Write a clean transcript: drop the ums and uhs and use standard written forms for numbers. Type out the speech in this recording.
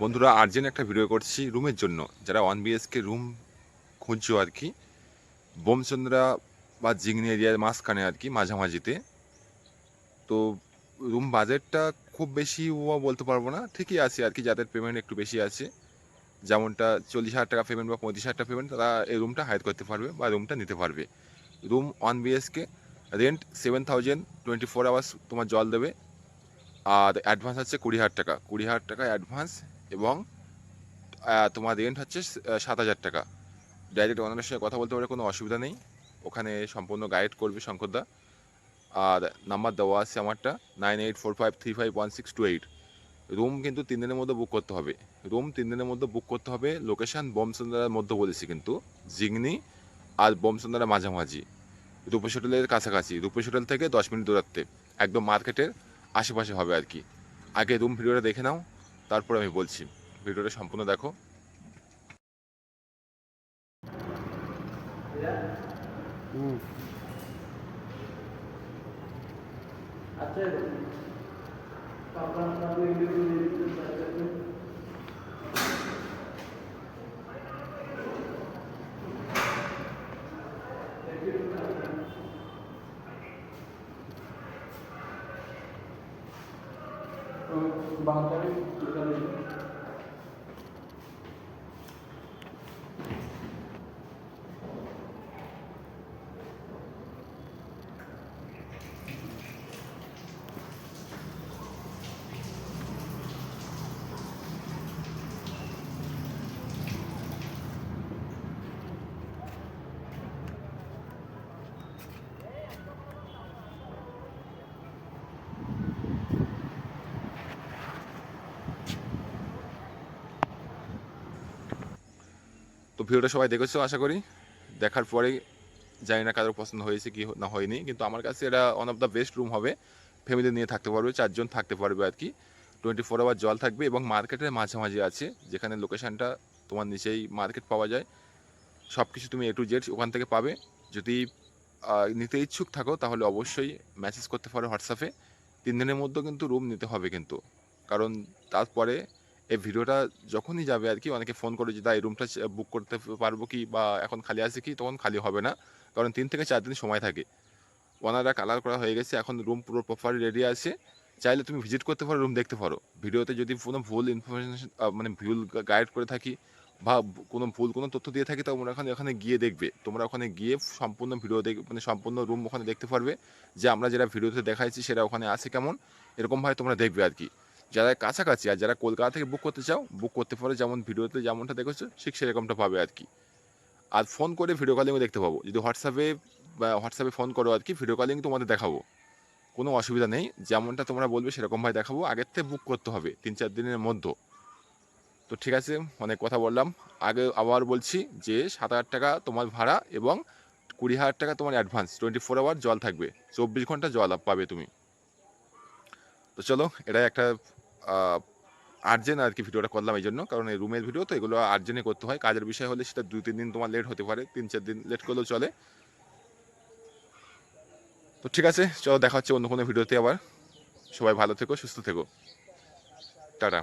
বন্ধুরা আর্জেন্ট একটা ভিডিও করছি রুমের জন্য, যারা 1 BHK রুম খুঁজছো আর কি, বোমচন্দ্রা বা জিগনি এরিয়ার মাঝখানে আর কি, মাঝামাঝিতে। তো রুম বাজেটটা খুব বেশি বলতে পারবো না, ঠিকই আছে আর কি। যাদের পেমেন্ট একটু বেশি আছে, যেমনটা 40,000 টাকা পেমেন্ট বা 35,000 টাকা পেমেন্ট, তারা এই রুমটা হায়ার করতে পারবে বা রুমটা নিতে পারবে। রুম 1 BHK, রেন্ট 7,000, 24 আওয়ার্স তোমার জল দেবে। আর অ্যাডভান্স হচ্ছে 20,000 টাকা, 20,000 টাকা অ্যাডভান্স। এবং তোমার রেন্ট হচ্ছে 7,000 টাকা। ডাইরেক্ট ওনাদের সঙ্গে কথা বলতে পারে, কোনো অসুবিধা নেই। ওখানে সম্পূর্ণ গাইড করবে শঙ্করদা। আর নাম্বার দেওয়া আছে আমারটা, 9845351628। রুম কিন্তু 3 দিনের মধ্যে বুক করতে হবে। রুম 3 দিনের মধ্যে বুক করতে হবে। লোকেশান বোমসুন্দরার মধ্যে বলেছি কিন্তু, জিগনি আর বোমসুন্দরা মাঝামাঝি, রূপেশ হোটেলের কাছাকাছি। রূপেশ হোটেল থেকে 10 মিনিট দূরত্বে, একদম মার্কেটের আশেপাশে হবে আর কি। আগে রুম ভিডিওটা দেখে নাও, তারপর আমি বলছি। ভিডিওটা সম্পূর্ণ দেখো। তো ভিডিওটা সবাই দেখেছো আশা করি। দেখার পরে জানি না কারোর পছন্দ হয়েছে কি না হয়নি, কিন্তু আমার কাছে এটা one of the best room হবে। ফ্যামিলি নিয়ে থাকতে পারবে, 4 জন থাকতে পারবে আর কি। 24 আওয়ার জল থাকবে এবং মার্কেটের মাঝামাঝি আছে, যেখানে লোকেশানটা তোমার নিচেই মার্কেট পাওয়া যায়। সব কিছু তুমি A to Z ওখান থেকে পাবে। যদি নিতে ইচ্ছুক থাকো তাহলে অবশ্যই মেসেজ করতে পারো হোয়াটসঅ্যাপে। 3 দিনের মধ্যে কিন্তু রুম নিতে হবে কিন্তু, কারণ তারপরে এই ভিডিওটা যখনই যাবে আর কি, অনেকে ফোন করে যে দা এই রুমটা বুক করতে পারবো কি, বা এখন খালি আছে কি, তখন খালি হবে না, কারণ 3 থেকে 4 দিন সময় থাকে। ওনারা কালার করা হয়ে গেছে, এখন রুম পুরো প্রপারলি রেডি আছে। চাইলে তুমি ভিজিট করতে পারো, রুম দেখতে পারো। ভিডিওতে যদি কোনো ভুল ইনফরমেশন মানে ভুল গাইড করে থাকি বা কোনো ভুল কোনো তথ্য দিয়ে থাকি, তোমরা ওখানে ওখানে গিয়ে দেখবে। তোমরা ওখানে গিয়ে সম্পূর্ণ ভিডিও মানে সম্পূর্ণ রুম ওখানে দেখতে পারবে, যে আমরা যেটা ভিডিওতে দেখাইছি সেটা ওখানে আছে কেমন, এরকমভাবে তোমরা দেখবে আর কি। যারা কাছাকাছি আর যারা কলকাতা থেকে বুক করতে চাও, বুক করতে পারো, যেমন ভিডিওতে যেমনটা দেখেছো ঠিক সেরকমটা পাবে আর কি। আর ফোন করে ভিডিও কলিংও দেখতে পাবো। যদি হোয়াটসঅ্যাপে ফোন করো আর কি, ভিডিও কলিং তোমাদের দেখাবো, কোনো অসুবিধা নেই। যেমনটা তোমরা বলবে সেরকমভাবে দেখাবো। আগের থেকে বুক করতে হবে 3-4 দিনের মধ্যে। তো ঠিক আছে, অনেক কথা বললাম। আগে আবার বলছি যে 7,000 টাকা তোমার ভাড়া এবং 20,000 টাকা তোমার অ্যাডভান্স। 24 আওয়ার জল থাকবে, 24 ঘন্টা জল পাবে তুমি। তো চলো, এটাই একটা আর্জেন্ট আর কি ভিডিওটা করলাম এই জন্য, কারণ এই রুমের ভিডিও তো এগুলো আর্জেন্টে করতে হয়। কাজের বিষয় হলে সেটা 2-3 দিন তোমার লেট হতে পারে, 3-4 দিন লেট করলেও চলে। তো ঠিক আছে, চলো দেখা হচ্ছে অন্য কোনো ভিডিওতে আবার। সবাই ভালো থেকো, সুস্থ থেকো। টাটা।